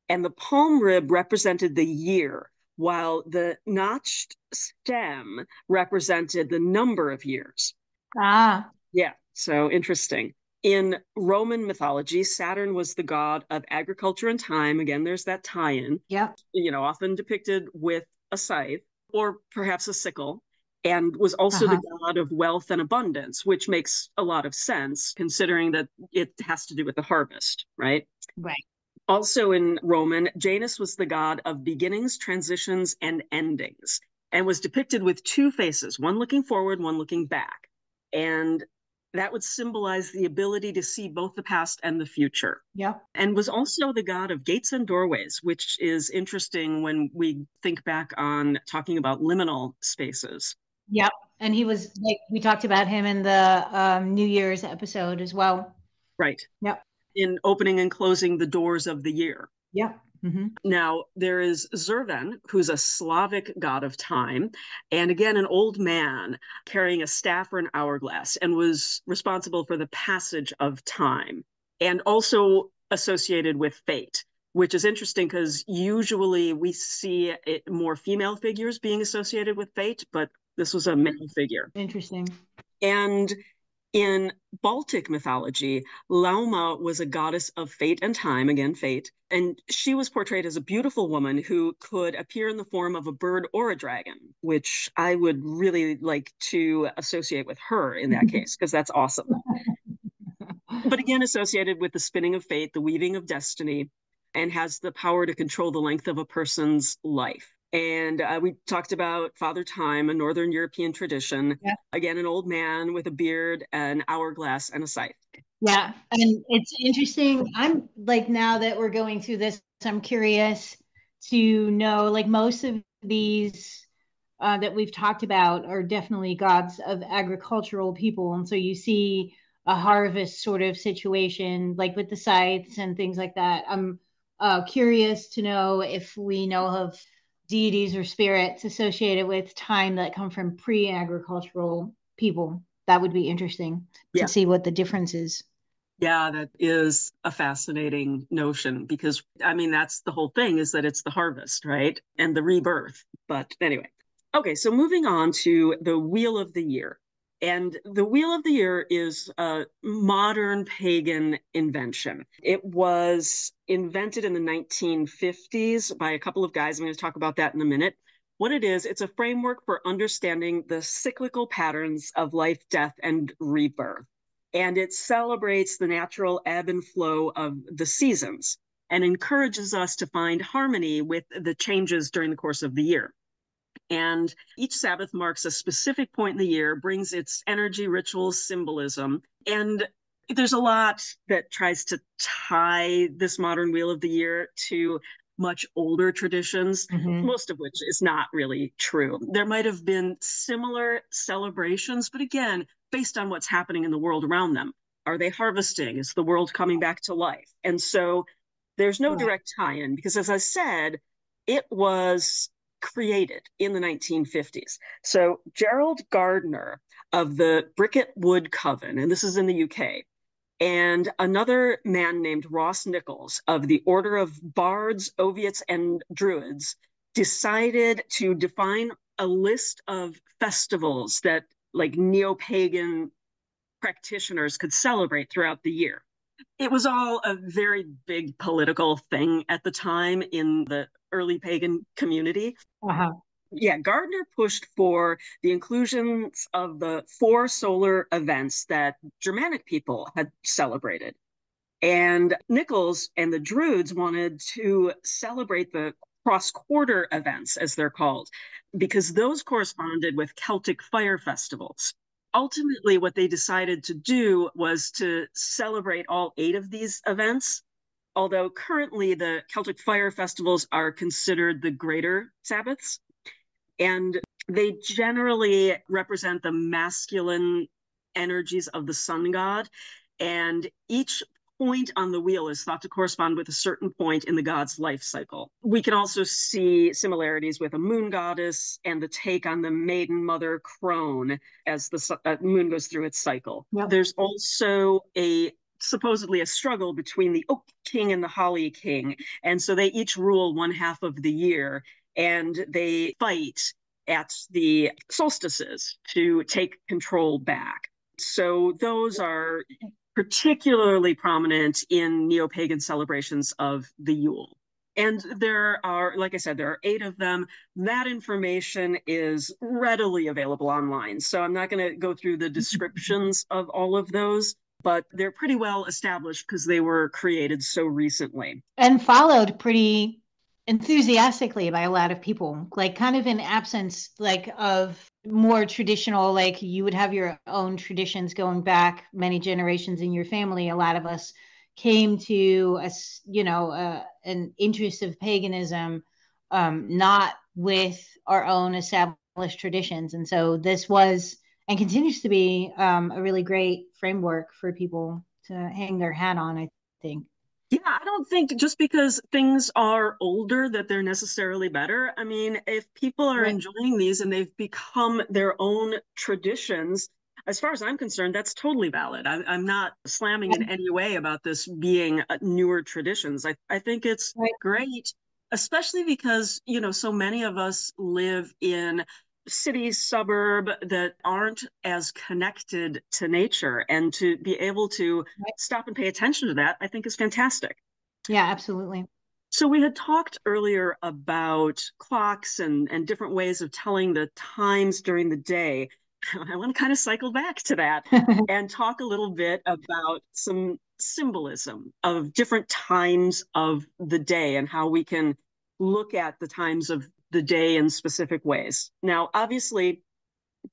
And the palm rib represented the year, while the notched stem represented the number of years. Ah. Yeah, so interesting. In Roman mythology, Saturn was the god of agriculture and time. Again, there's that tie-in. Yep. Often depicted with a scythe or perhaps a sickle, and was also the god of wealth and abundance, which makes a lot of sense considering that it has to do with the harvest, right? Right. Also in Roman, Janus was the god of beginnings, transitions, and endings, and was depicted with two faces, one looking forward, one looking back. And that would symbolize the ability to see both the past and the future. Yep. And was also the god of gates and doorways, which is interesting when we think back on talking about liminal spaces. Yep. And he was, like, we talked about him in the New Year's episode as well. Right. Yep. In opening and closing the doors of the year. Yep. Mm-hmm. Now, there is Zervan, who's a Slavic god of time, and again, an old man carrying a staff or an hourglass, and was responsible for the passage of time, and also associated with fate, which is interesting because usually we see more female figures being associated with fate, but this was a male figure. Interesting. And in Baltic mythology, Lauma was a goddess of fate and time, again, fate, and she was portrayed as a beautiful woman who could appear in the form of a bird or a dragon, which I would really like to associate with her in that case, because that's awesome. But again, associated with the spinning of fate, the weaving of destiny, and has the power to control the length of a person's life. And we talked about Father Time, a Northern European tradition. Yeah. Again, an old man with a beard, an hourglass, and a scythe. Yeah. And it's interesting. I'm like, now that we're going through this, I'm curious to know, like, most of these that we've talked about are definitely gods of agricultural people. And so you see a harvest sort of situation, like with the scythes and things like that. I'm curious to know if we know of deities or spirits associated with time that come from pre-agricultural people. That would be interesting to see what the difference is. Yeah, that is a fascinating notion because, I mean, that's the whole thing, is that it's the harvest, right? And the rebirth. But anyway, okay, so moving on to the Wheel of the Year. And the Wheel of the Year is a modern pagan invention. It was invented in the 1950s by a couple of guys. I'm going to talk about that in a minute. What it is, it's a framework for understanding the cyclical patterns of life, death, and rebirth. And it celebrates the natural ebb and flow of the seasons and encourages us to find harmony with the changes during the course of the year. And each Sabbath marks a specific point in the year, brings its energy, rituals, symbolism. And there's a lot that tries to tie this modern Wheel of the Year to much older traditions, most of which is not really true. There might have been similar celebrations, but again, based on what's happening in the world around them. Are they harvesting? Is the world coming back to life? And so There's no Right. direct tie-in because, as I said, it was created in the 1950s. So Gerald Gardner of the Bricket Wood Coven, and this is in the UK, and another man named Ross Nichols of the Order of Bards, Oviates, and Druids decided to define a list of festivals that like neo-pagan practitioners could celebrate throughout the year. It was all a very big political thing at the time in the early pagan community. Uh-huh. Yeah, Gardner pushed for the inclusions of the four solar events that Germanic people had celebrated. And Nichols and the Druids wanted to celebrate the cross quarter events, as they're called, because those corresponded with Celtic fire festivals. Ultimately, what they decided to do was to celebrate all eight of these events, although currently the Celtic fire festivals are considered the greater Sabbaths. And they generally represent the masculine energies of the sun god. And each point on the wheel is thought to correspond with a certain point in the god's life cycle. We can also see similarities with a moon goddess and the take on the maiden mother crone as the moon goes through its cycle. Yep. There's also supposedly a struggle between the Oak King and the Holly King. And so they each rule one half of the year and they fight at the solstices to take control back. So those are particularly prominent in neo-pagan celebrations of the Yule. And there are, like I said, there are eight of them. That information is readily available online. So I'm not going to go through the descriptions of all of those, but they're pretty well established because they were created so recently. And followed pretty enthusiastically by a lot of people, like kind of in absence like of more traditional, like you would have your own traditions going back many generations in your family. A lot of us came to an interest of paganism, not with our own established traditions. And so this was and continues to be a really great framework for people to hang their hat on, I think. Yeah, I don't think just because things are older that they're necessarily better. I mean, if people are Right. enjoying these and they've become their own traditions, as far as I'm concerned, that's totally valid. I'm not slamming in any way about this being newer traditions. I think it's Right. great, especially because, so many of us live in city suburb that aren't as connected to nature, and to be able to Right. stop and pay attention to that, I think is fantastic. Yeah, absolutely. So we had talked earlier about clocks and different ways of telling the times during the day. I want to kind of cycle back to that and talk a little bit about some symbolism of different times of the day and how we can look at the times of the day in specific ways. Now, obviously,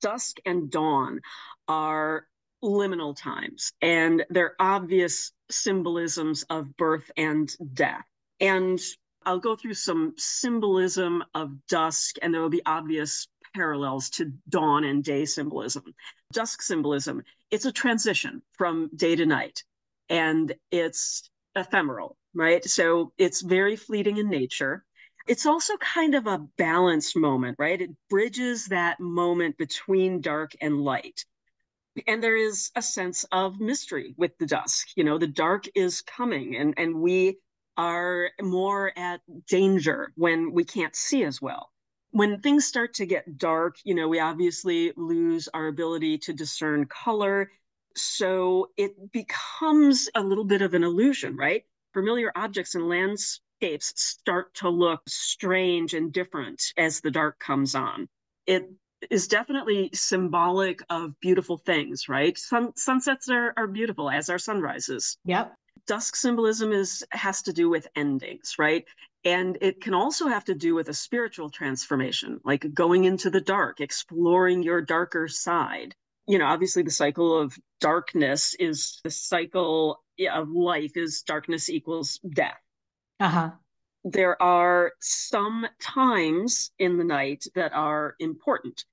dusk and dawn are liminal times, and they're obvious symbolisms of birth and death. And I'll go through some symbolism of dusk, and there will be obvious parallels to dawn and day symbolism. Dusk symbolism, it's a transition from day to night, and it's ephemeral, right? So it's very fleeting in nature. It's also kind of a balanced moment, right? It bridges that moment between dark and light. And there is a sense of mystery with the dusk. The dark is coming, and we are more at danger when we can't see as well. When things start to get dark, we obviously lose our ability to discern color. So it becomes a little bit of an illusion, right? Familiar objects and landscapes start to look strange and different as the dark comes on. It is definitely symbolic of beautiful things, right? Sunsets are beautiful, as are sunrises. Yep. Dusk symbolism has to do with endings, right? And it can also have to do with a spiritual transformation, like going into the dark, exploring your darker side. Obviously the cycle of darkness is the cycle of life is darkness equals death. Uh-huh. There are some times in the night that are important.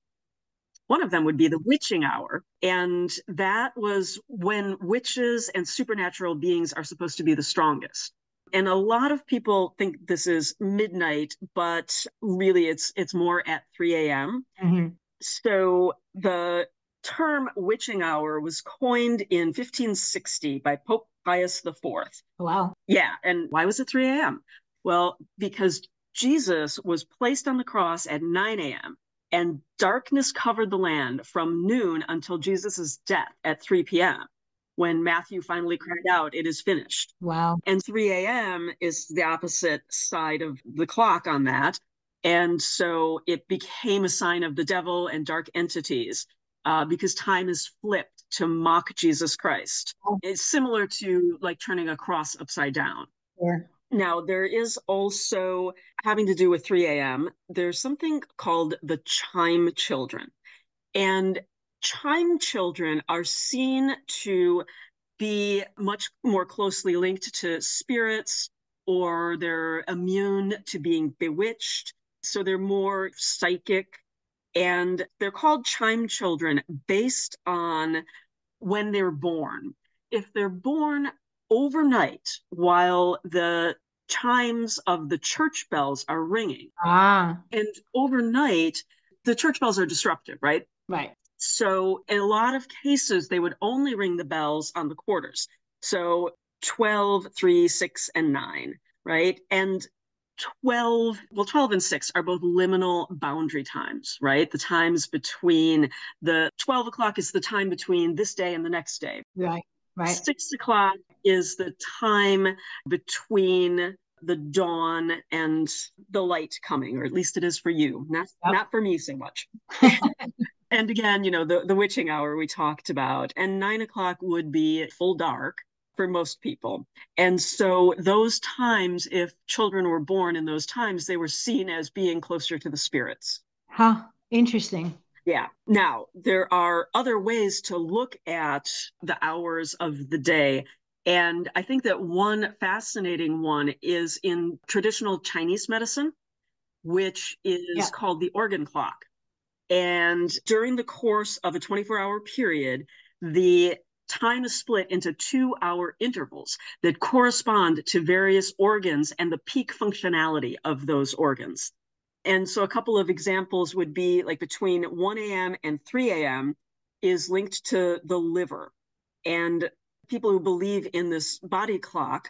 One of them would be the witching hour. And that was when witches and supernatural beings are supposed to be the strongest. And a lot of people think this is midnight, but really it's more at 3 a.m. Mm-hmm. So the term witching hour was coined in 1560 by Pope Pius IV. Wow. Yeah. And why was it 3 a.m.? Well, because Jesus was placed on the cross at 9 a.m. and darkness covered the land from noon until Jesus' death at 3 p.m. when Matthew finally cried out, "It is finished." Wow. And 3 a.m. is the opposite side of the clock on that. And so it became a sign of the devil and dark entities because time is flipped to mock Jesus Christ. It's similar to like turning a cross upside down. Sure. Now, there is also having to do with 3 a.m., there's something called the chime children. And chime children are seen to be much more closely linked to spirits, or they're immune to being bewitched. So they're more psychic. And they're called chime children based on when they're born. If they're born overnight while the chimes of the church bells are ringing, and overnight, the church bells are disruptive, right? Right. So in a lot of cases, they would only ring the bells on the quarters. So 12, 3, 6, and 9, right? And 12 and 6 are both liminal boundary times, right? The times between the 12 o'clock is the time between this day and the next day. Right. 6 o'clock is the time between the dawn and the light coming, or at least it is for you, not for me so much. And again, the witching hour we talked about, and 9 o'clock would be full dark for most people. And so those times, if children were born in those times, they were seen as being closer to the spirits. Huh. Interesting. Yeah. Now, there are other ways to look at the hours of the day. And I think that one fascinating one is in traditional Chinese medicine, which is called the organ clock. And during the course of a 24-hour period, the time is split into 2-hour intervals that correspond to various organs and the peak functionality of those organs. And so a couple of examples would be like between 1 a.m. and 3 a.m. is linked to the liver. And people who believe in this body clock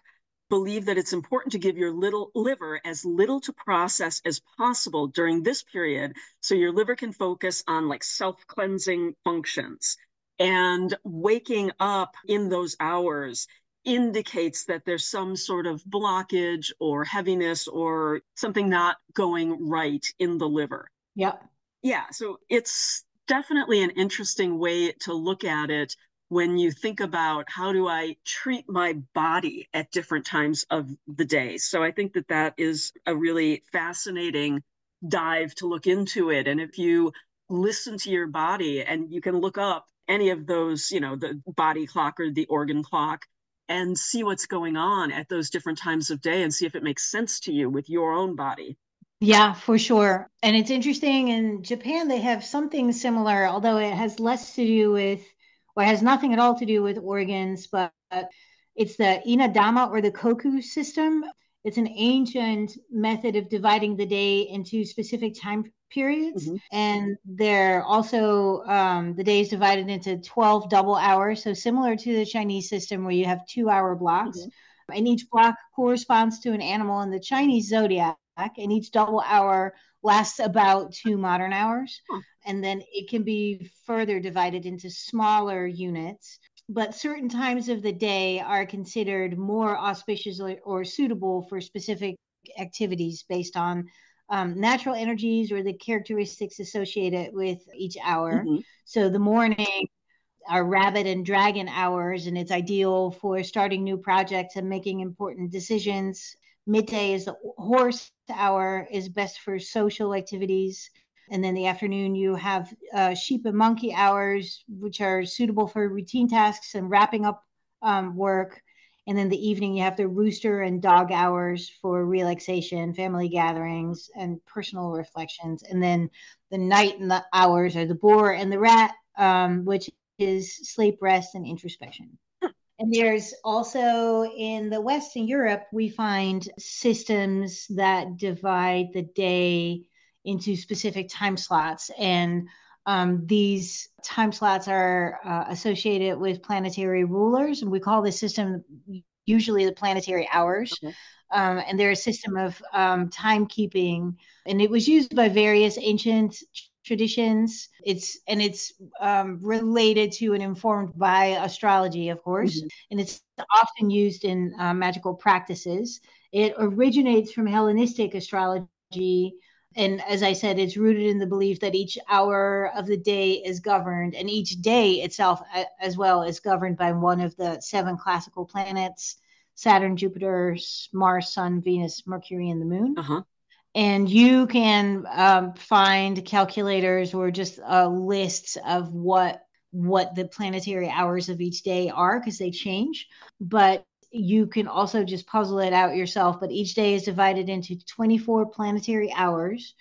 believe that it's important to give your little liver as little to process as possible during this period so your liver can focus on like self-cleansing functions. And waking up in those hours indicates that there's some sort of blockage or heaviness or something not going right in the liver. Yep. Yeah, so it's definitely an interesting way to look at it when you think about how do I treat my body at different times of the day. So I think that that is a really fascinating dive to look into it. And if you listen to your body, and you can look up any of those, the body clock or the organ clock, and see what's going on at those different times of day and see if it makes sense to you with your own body. Yeah, for sure. And it's interesting, in Japan, they have something similar, although it has less to do with, or has nothing at all to do with organs, but it's the Inadama or the Koku system. It's an ancient method of dividing the day into specific time periods. Mm-hmm. And they're also, the day is divided into 12 double hours. So similar to the Chinese system where you have 2-hour blocks. Mm-hmm. And each block corresponds to an animal in the Chinese zodiac, and each double hour lasts about 2 modern hours. And then it can be further divided into smaller units. But certain times of the day are considered more auspicious or suitable for specific activities based on natural energies or the characteristics associated with each hour. Mm-hmm. So the morning are rabbit and dragon hours, and it's ideal for starting new projects and making important decisions. Midday is the horse hour, is best for social activities. And then the afternoon, you have sheep and monkey hours, which are suitable for routine tasks and wrapping up work. And then the evening, you have the rooster and dog hours for relaxation, family gatherings, and personal reflections. And then the night and the hours are the boar and the rat, which is sleep, rest, and introspection. And there's also in the West in Europe, we find systems that divide the day into specific time slots. And these time slots are associated with planetary rulers. And we call this system usually the planetary hours. Okay. And they're a system of timekeeping. And it was used by various ancient traditions. It's related to and informed by astrology, of course, and it's often used in magical practices. It originates from Hellenistic astrology, and as I said, it's rooted in the belief that each hour of the day is governed, and each day itself, as well, is governed by one of the seven classical planets: Saturn, Jupiter, Mars, Sun, Venus, Mercury, and the Moon. Uh-huh. And you can find calculators or just lists of what the planetary hours of each day are, because they change. But you can also just puzzle it out yourself. But each day is divided into 24 planetary hours,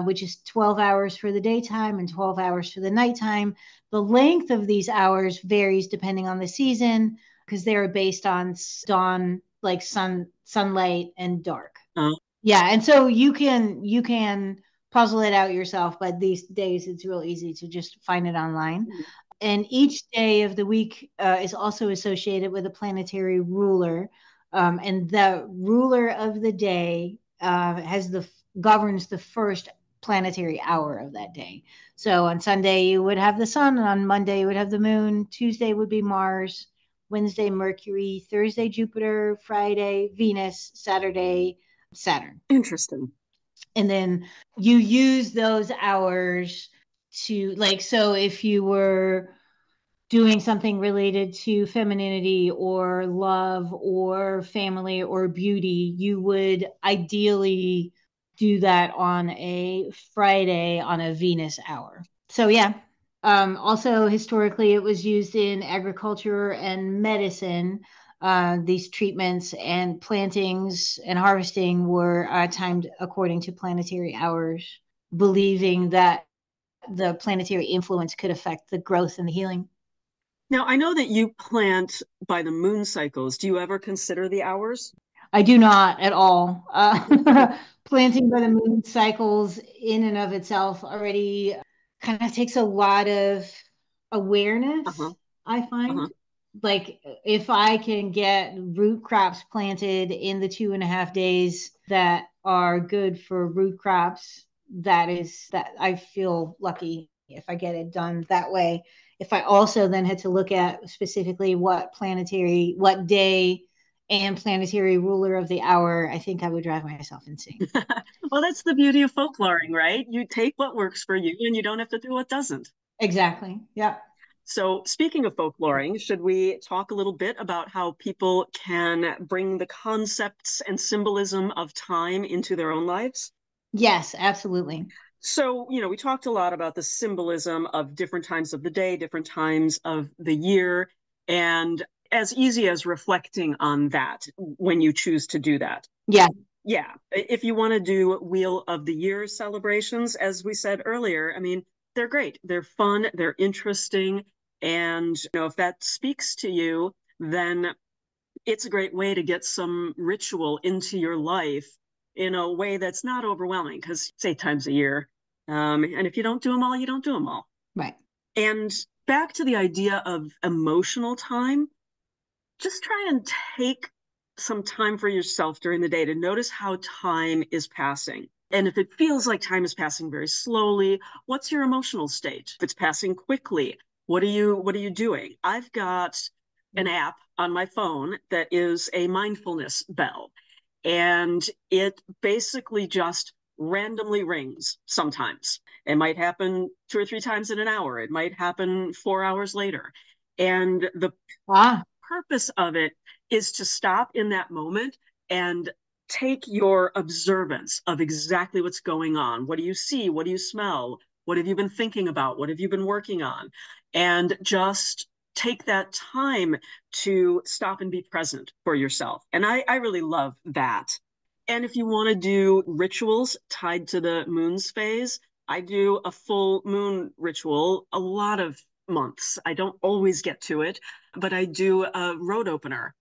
which is 12 hours for the daytime and 12 hours for the nighttime. The length of these hours varies depending on the season, because they're based on dawn, like sunlight, and dark. Yeah, and so you can puzzle it out yourself, but these days it's real easy to just find it online. And each day of the week is also associated with a planetary ruler, and the ruler of the day governs the first planetary hour of that day. So on Sunday you would have the sun, and on Monday you would have the moon. Tuesday would be Mars, Wednesday Mercury, Thursday Jupiter, Friday Venus, Saturday Saturn. Interesting. And then you use those hours to, like, so if you were doing something related to femininity or love or family or beauty, you would ideally do that on a Friday on a Venus hour. So yeah. Also historically it was used in agriculture and medicine. These treatments and plantings and harvesting were timed according to planetary hours, believing that the planetary influence could affect the growth and the healing. Now, I know that you plant by the moon cycles. Do you ever consider the hours? I do not at all. Planting by the moon cycles in and of itself already kind of takes a lot of awareness, Uh-huh. I find. Uh-huh. Like if I can get root crops planted in the 2.5 days that are good for root crops, that I feel lucky if I get it done that way. If I also then had to look at specifically what day and planetary ruler of the hour, I think I would drive myself insane. Well, that's the beauty of folkloring, right? You take what works for you and you don't have to do what doesn't. Exactly. Yep. So, speaking of folkloring, should we talk a little bit about how people can bring the concepts and symbolism of time into their own lives? Yes, absolutely. So, we talked a lot about the symbolism of different times of the day, different times of the year, and as easy as reflecting on that when you choose to do that. Yeah. Yeah. If you want to do Wheel of the Year celebrations, as we said earlier, I mean, they're great. They're fun, they're interesting. And, if that speaks to you, then it's a great way to get some ritual into your life in a way that's not overwhelming, because it's 8 times a year. And if you don't do them all, you don't do them all. Right. And back to the idea of emotional time, just try and take some time for yourself during the day to notice how time is passing. And if it feels like time is passing very slowly, what's your emotional state? If it's passing quickly, what are you doing? I've got an app on my phone that is a mindfulness bell, and it basically just randomly rings sometimes. It might happen 2 or 3 times in an hour. It might happen 4 hours later. And the purpose of it is to stop in that moment and take your observance of exactly what's going on. What do you see? What do you smell? What have you been thinking about? What have you been working on? And just take that time to stop and be present for yourself. And I really love that. And if you want to do rituals tied to the moon's phase, I do a full moon ritual a lot of months. I don't always get to it, but I do a road opener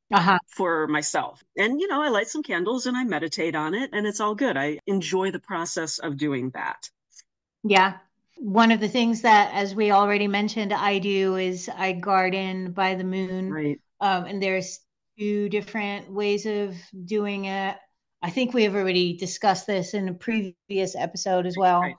for myself. And, I light some candles and I meditate on it, and it's all good. I enjoy the process of doing that. Yeah. One of the things that, as we already mentioned, I do is I garden by the moon. Right. And there's two different ways of doing it. I think we have already discussed this in a previous episode as well. Right.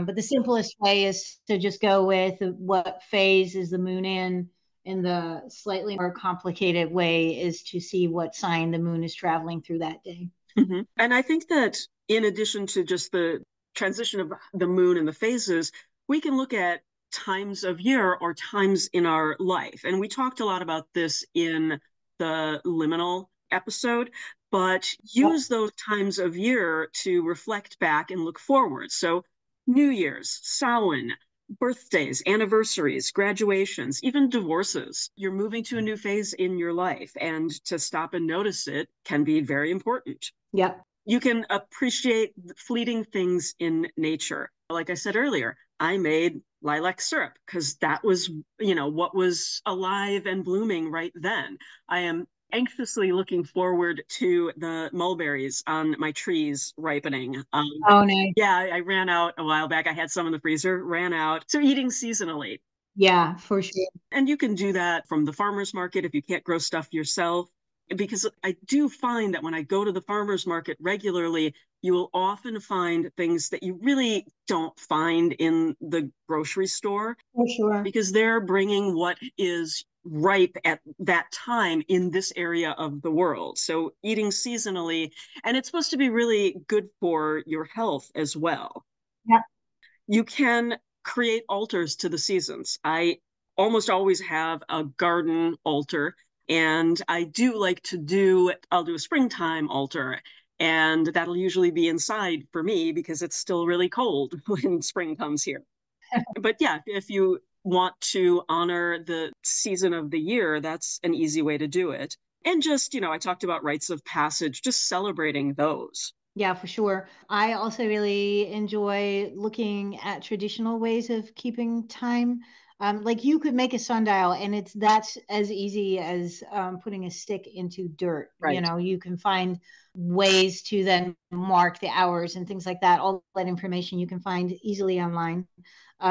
But the simplest way is to just go with what phase is the moon in. And the slightly more complicated way is to see what sign the moon is traveling through that day. Mm-hmm. And I think that in addition to just the transition of the moon and the phases, we can look at times of year or times in our life. And we talked a lot about this in the liminal episode, but use those times of year to reflect back and look forward. So New Year's, Samhain, birthdays, anniversaries, graduations, even divorces. You're moving to a new phase in your life, and to stop and notice it can be very important. Yep. You can appreciate fleeting things in nature. Like I said earlier, I made lilac syrup because that was, what was alive and blooming right then. I am anxiously looking forward to the mulberries on my trees ripening. Oh, nice. Yeah, I ran out a while back. I had some in the freezer, ran out. So eating seasonally. Yeah, for sure. And you can do that from the farmer's market if you can't grow stuff yourself. Because I do find that when I go to the farmer's market regularly, you will often find things that you really don't find in the grocery store. For sure. Because they're bringing what is ripe at that time in this area of the world. So eating seasonally, and it's supposed to be really good for your health as well. Yeah. You can create altars to the seasons. I almost always have a garden altar, and I do like I'll do a springtime altar, and that'll usually be inside for me because it's still really cold when spring comes here. But yeah, if you want to honor the season of the year, that's an easy way to do it. And just, I talked about rites of passage, just celebrating those. Yeah, for sure. I also really enjoy looking at traditional ways of keeping time. Like you could make a sundial, and that's as easy as putting a stick into dirt. Right. You can find ways to then mark the hours and things like that. All that information you can find easily online.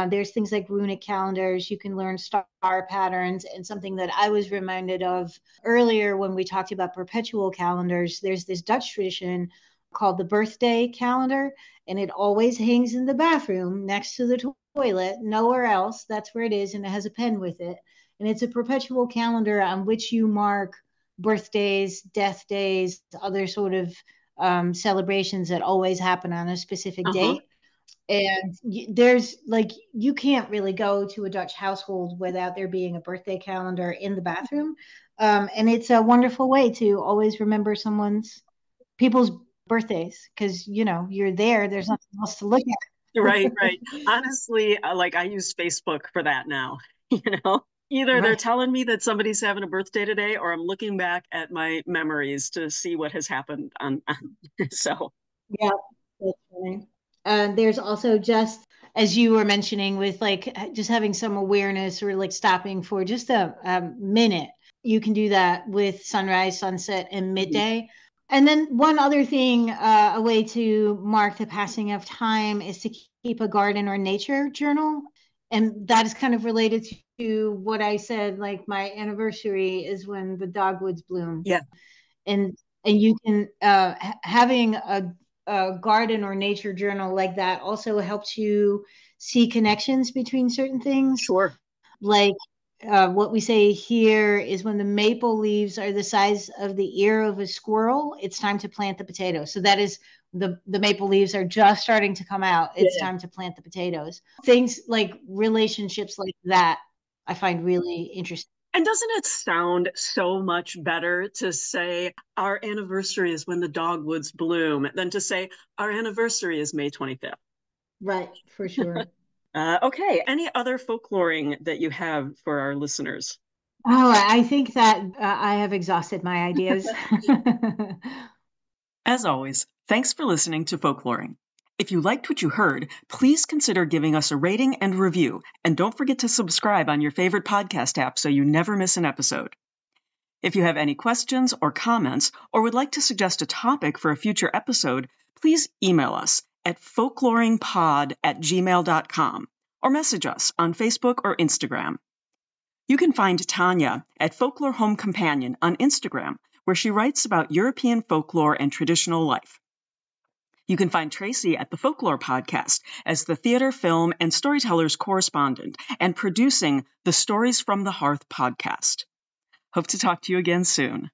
There's things like runic calendars. You can learn star patterns. And something that I was reminded of earlier when we talked about perpetual calendars, there's this Dutch tradition called the birthday calendar, and it always hangs in the bathroom next to the toilet, nowhere else. That's where it is, and it has a pen with it. And it's a perpetual calendar on which you mark birthdays, death days, other sort of celebrations that always happen on a specific date. And there's you can't really go to a Dutch household without there being a birthday calendar in the bathroom. And it's a wonderful way to always remember people's birthdays, because you're there's nothing else to look at. Right. Honestly, I use Facebook for that now. Either they're telling me that somebody's having a birthday today, or I'm looking back at my memories to see what has happened on so yeah, that's funny. There's also, just as you were mentioning, with just having some awareness, or stopping for just a minute. You can do that with sunrise, sunset, and midday. And then one other thing, a way to mark the passing of time, is to keep a garden or nature journal. And that is kind of related to what I said, like my anniversary is when the dogwoods bloom. Yeah. And you can, having a garden or nature journal like that also helps you see connections between certain things. Sure. Like what we say here is when the maple leaves are the size of the ear of a squirrel, it's time to plant the potatoes. So that is the maple leaves are just starting to come out. It's time to plant the potatoes. Things like relationships like that, I find really interesting. And doesn't it sound so much better to say our anniversary is when the dogwoods bloom than to say our anniversary is May 25th? Right, for sure. Okay. Any other folkloring that you have for our listeners? Oh, I think that I have exhausted my ideas. As always, thanks for listening to Folkloring. If you liked what you heard, please consider giving us a rating and review, and don't forget to subscribe on your favorite podcast app so you never miss an episode. If you have any questions or comments, or would like to suggest a topic for a future episode, please email us at folkloringpod@gmail.com or message us on Facebook or Instagram. You can find Tanya at Folklore Home Companion on Instagram, where she writes about European folklore and traditional life. You can find Tracy at the Folklore Podcast as the theater, film, and storytellers correspondent and producing the Stories from the Hearth podcast. Hope to talk to you again soon.